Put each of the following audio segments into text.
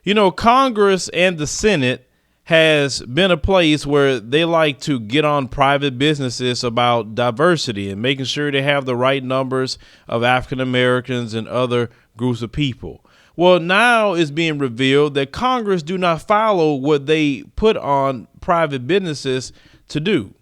You know, Congress and the Senate has been a place where they like to get on private businesses about diversity and making sure they have the right numbers of African Americans and other groups of people. Well, now it's being revealed that Congress do not follow what they put on private businesses to do.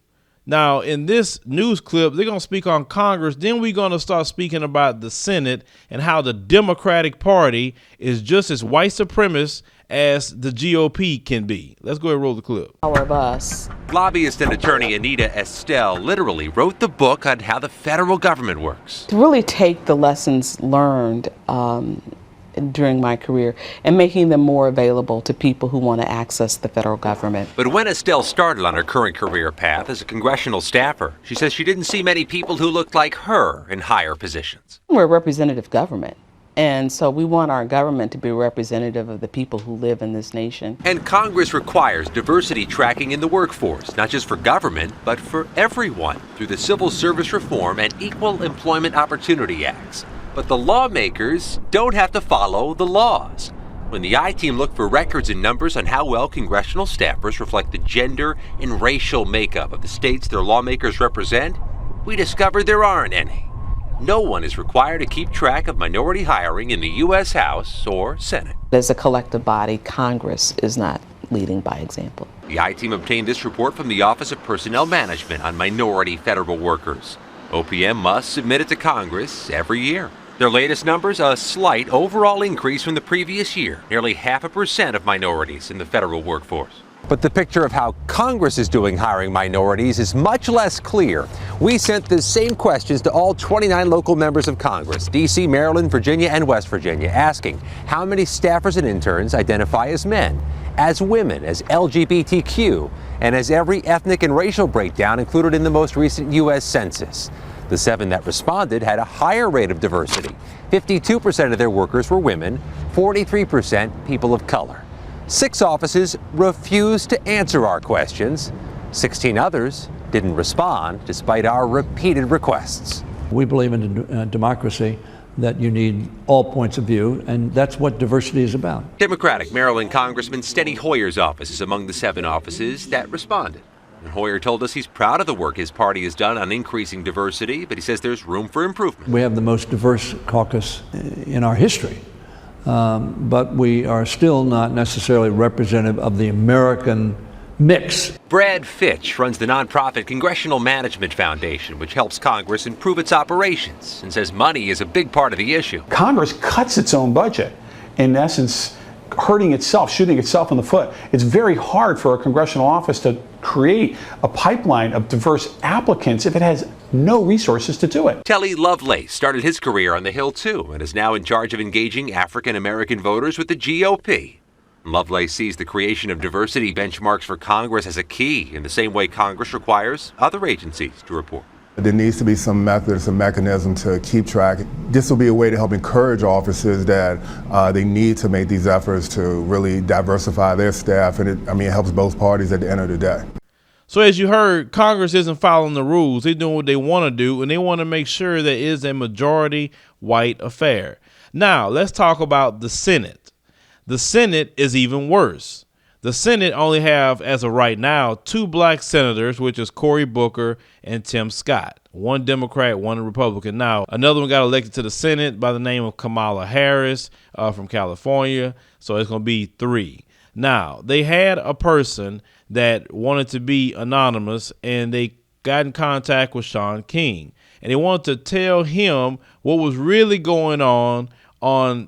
Now, in this news clip, they're going to speak on Congress. Then we're going to start speaking about the Senate and how the Democratic Party is just as white supremacist as the GOP can be. Let's go ahead and roll the clip. Our bus. Lobbyist and attorney Anita Estelle literally wrote the book on how the federal government works. To really take the lessons learned during my career and making them more available to people who want to access the federal government. But when Estelle started on her current career path as a congressional staffer, she says she didn't see many people who looked like her in higher positions. We're a representative government. And so we want our government to be representative of the people who live in this nation. And Congress requires diversity tracking in the workforce, not just for government, but for everyone through the Civil Service Reform and Equal Employment Opportunity Acts. But the lawmakers don't have to follow the laws. When the I-Team looked for records and numbers on how well congressional staffers reflect the gender and racial makeup of the states their lawmakers represent, we discovered there aren't any. No one is required to keep track of minority hiring in the U.S. House or Senate. As a collective body, Congress is not leading by example. The I-Team obtained this report from the Office of Personnel Management on minority federal workers. OPM must submit it to Congress every year. Their latest numbers, a slight overall increase from the previous year, nearly 0.5% of minorities in the federal workforce. But the picture of how Congress is doing hiring minorities is much less clear. We sent the same questions to all 29 local members of Congress, D.C., Maryland, Virginia, and West Virginia, asking how many staffers and interns identify as men, as women, as LGBTQ, and as every ethnic and racial breakdown included in the most recent U.S. Census. The 7 that responded had a higher rate of diversity. 52% of their workers were women, 43% people of color. 6 offices refused to answer our questions. 16 others didn't respond despite our repeated requests. We believe in democracy, that you need all points of view, and that's what diversity is about. Democratic Maryland Congressman Steny Hoyer's office is among the 7 offices that responded. And Hoyer told us he's proud of the work his party has done on increasing diversity, but he says there's room for improvement. We have the most diverse caucus in our history, but we are still not necessarily representative of the American mix. Brad Fitch runs the nonprofit Congressional Management Foundation, which helps Congress improve its operations, and says money is a big part of the issue. Congress cuts its own budget, in essence, hurting itself, shooting itself in the foot. It's very hard for a congressional office to create a pipeline of diverse applicants if it has no resources to do it. Telly Lovelace started his career on the Hill too, and is now in charge of engaging African American voters with the GOP. Lovelace sees the creation of diversity benchmarks for Congress as a key, in the same way Congress requires other agencies to report. There needs to be some method, some mechanism to keep track. This will be a way to help encourage officers that they need to make these efforts to really diversify their staff, and it helps both parties at the end of the day. So as you heard, Congress isn't following the rules. They're doing what they want to do, and they want to make sure that it is a majority white affair. Now, let's talk about the Senate. The Senate is even worse. The Senate only have, as of right now, 2 black senators, which is Cory Booker and Tim Scott. One Democrat, one Republican. Now, another one got elected to the Senate by the name of Kamala Harris from California. So it's going to be 3. Now, they had a person that wanted to be anonymous, and they got in contact with Shaun King. And they wanted to tell him what was really going on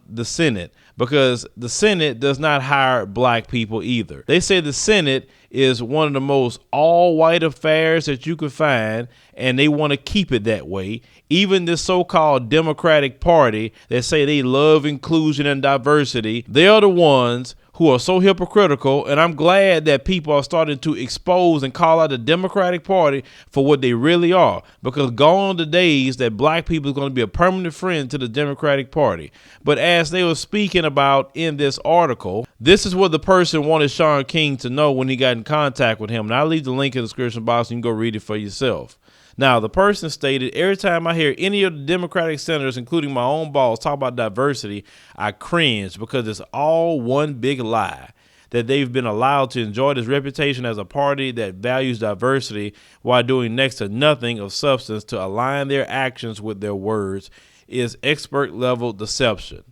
the Senate, because the Senate does not hire black people either. They say the Senate is one of the most all-white affairs that you could find, and they want to keep it that way. Even this so-called Democratic Party that say they love inclusion and diversity, they are the ones who are so hypocritical, and I'm glad that people are starting to expose and call out the Democratic Party for what they really are, because gone are the days that black people are going to be a permanent friend to the Democratic Party. But as they were speaking about in this article, this is what the person wanted Shaun King to know when he got in contact with him. And I'll leave the link in the description box, and you can go read it for yourself. Now, the person stated, every time I hear any of the Democratic senators, including my own boss, talk about diversity, I cringe because it's all one big lie. That they've been allowed to enjoy this reputation as a party that values diversity while doing next to nothing of substance to align their actions with their words is expert level deception.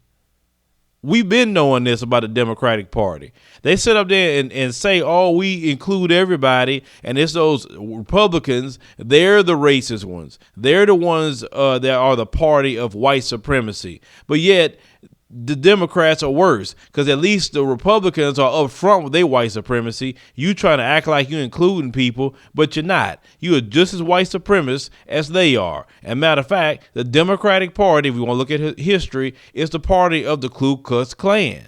We've been knowing this about the Democratic Party. They sit up there and say, oh, we include everybody, and it's those Republicans, they're the racist ones. They're the ones that are the party of white supremacy. But yet, the Democrats are worse, because at least the Republicans are up front with their white supremacy. You trying to act like you're including people, but you're not. You are just as white supremacist as they are. And matter of fact, the Democratic Party, if we want to look at history, is the party of the Ku Klux Klan.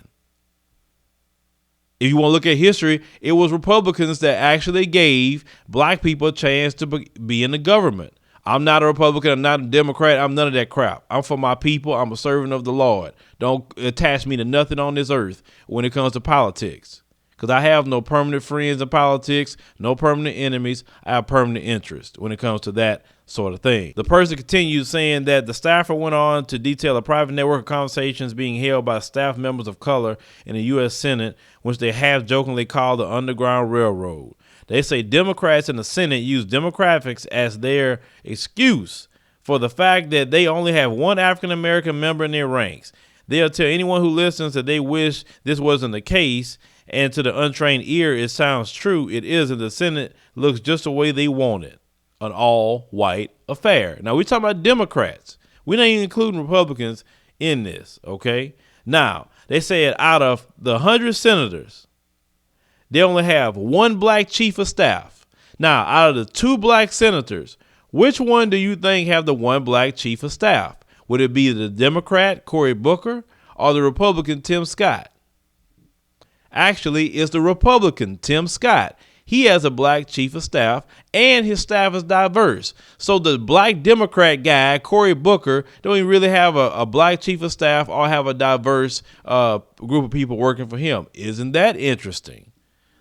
If you want to look at history, it was Republicans that actually gave black people a chance to be in the government. I'm not a Republican. I'm not a Democrat. I'm none of that crap. I'm for my people. I'm a servant of the Lord. Don't attach me to nothing on this earth when it comes to politics, because I have no permanent friends in politics, no permanent enemies. I have permanent interest when it comes to that sort of thing. The person continues saying that the staffer went on to detail a private network of conversations being held by staff members of color in the U.S. Senate, which they have jokingly called the Underground Railroad. They say Democrats in the Senate use demographics as their excuse for the fact that they only have one African-American member in their ranks. They'll tell anyone who listens that they wish this wasn't the case, and to the untrained ear, it sounds true. It is, and the Senate looks just the way they want it, an all-white affair. Now, we're talking about Democrats. We're not even including Republicans in this, okay? Now, they said out of the 100 senators, they only have one black chief of staff. Now, out of the 2 black senators, which one do you think have the one black chief of staff? Would it be the Democrat, Cory Booker, or the Republican, Tim Scott? Actually, it's the Republican, Tim Scott. He has a black chief of staff, and his staff is diverse. So the black Democrat guy, Cory Booker, don't even really have a black chief of staff or have a diverse group of people working for him. Isn't that interesting?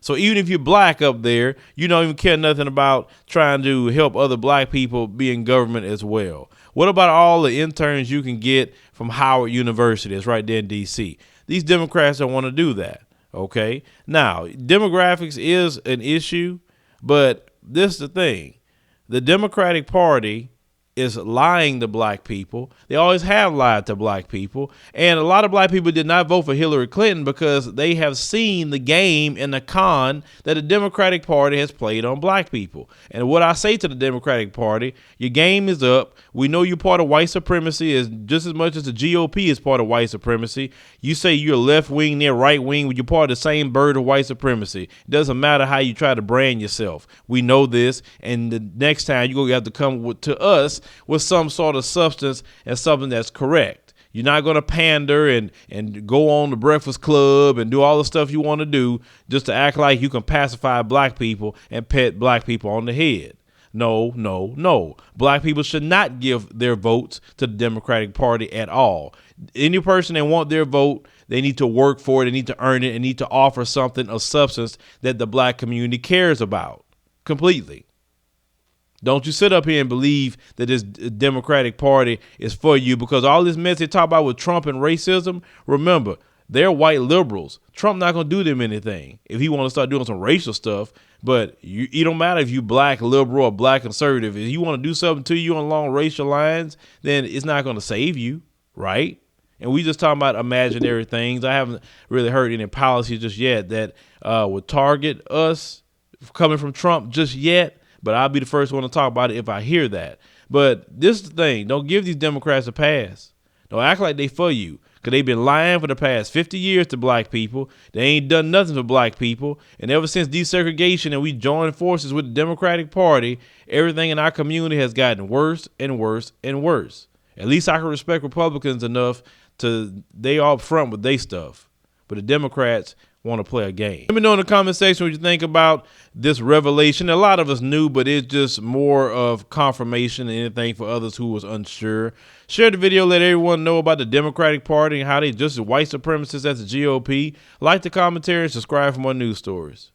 So even if you're black up there, you don't even care nothing about trying to help other black people be in government as well. What about all the interns you can get from Howard University? It's right there in D.C. These Democrats don't want to do that. Okay. Now, demographics is an issue, but this is the thing. The Democratic Party is lying to black people. They always have lied to black people. And a lot of black people did not vote for Hillary Clinton because they have seen the game and the con that the Democratic Party has played on black people. And what I say to the Democratic Party, your game is up. We know you're part of white supremacy as just as much as the GOP is part of white supremacy. You say you're left wing, they're right wing, but you're part of the same bird of white supremacy. It doesn't matter how you try to brand yourself. We know this. And the next time you're going to have to come to us with some sort of substance and something that's correct. You're not going to pander and go on the Breakfast Club and do all the stuff you want to do just to act like you can pacify black people and pet black people on the head. No, no, no. Black people should not give their votes to the Democratic Party at all. Any person that want their vote, they need to work for it, they need to earn it, and need to offer something of substance that the black community cares about completely. Don't you sit up here and believe that this Democratic Party is for you, because all this mess they talk about with Trump and racism, remember, they're white liberals. Trump not going to do them anything if he want to start doing some racial stuff. But it don't matter if you black liberal or black conservative. If you want to do something to you along racial lines, then it's not going to save you, right? And we just talking about imaginary things. I haven't really heard any policies just yet that would target us coming from Trump just yet. But I'll be the first one to talk about it if I hear that. But this is the thing. Don't give these Democrats a pass. Don't act like they for you, because they've been lying for the past 50 years to black people. They ain't done nothing for black people. And ever since desegregation and we joined forces with the Democratic Party, everything in our community has gotten worse and worse and worse. At least I can respect Republicans enough to they all up front with their stuff. But the Democrats want to play a game. Let me know in the comment section what you think about this revelation. A lot of us knew, but it's just more of confirmation than anything for others who was unsure. Share the video, let everyone know about the Democratic Party and how they just as white supremacists as the GOP. Like the commentary and subscribe for more news stories.